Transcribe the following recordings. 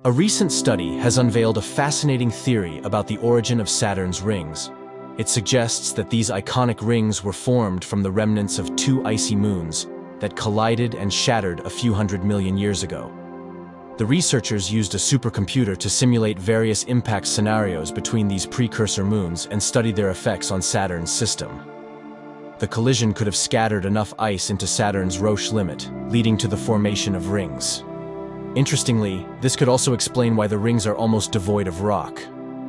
A recent study has unveiled a fascinating theory about the origin of Saturn's rings. It suggests that these iconic rings were formed from the remnants of two icy moons that collided and shattered a few 100 million years ago. The researchers used a supercomputer to simulate various impact scenarios between these precursor moons and study their effects on Saturn's system. The collision could have scattered enough ice into Saturn's Roche limit, leading to the formation of rings. Interestingly, this could also explain why the rings are almost devoid of rock.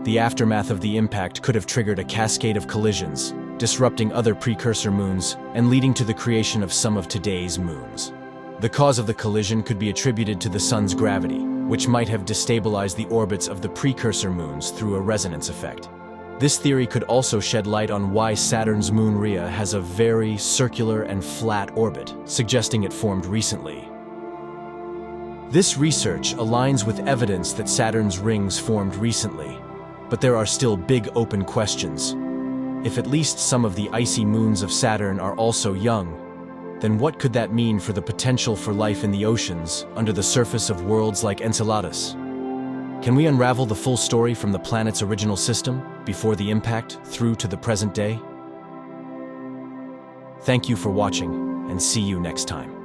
The aftermath of the impact could have triggered a cascade of collisions, disrupting other precursor moons and leading to the creation of some of today's moons. The cause of the collision could be attributed to the Sun's gravity, which might have destabilized the orbits of the precursor moons through a resonance effect. This theory could also shed light on why Saturn's moon Rhea has a very circular and flat orbit, suggesting it formed recently. This research aligns with evidence that Saturn's rings formed recently, but there are still big open questions. If at least some of the icy moons of Saturn are also young, then what could that mean for the potential for life in the oceans under the surface of worlds like Enceladus? Can we unravel the full story from the planet's original system, before the impact, through to the present day? Thank you for watching, and see you next time.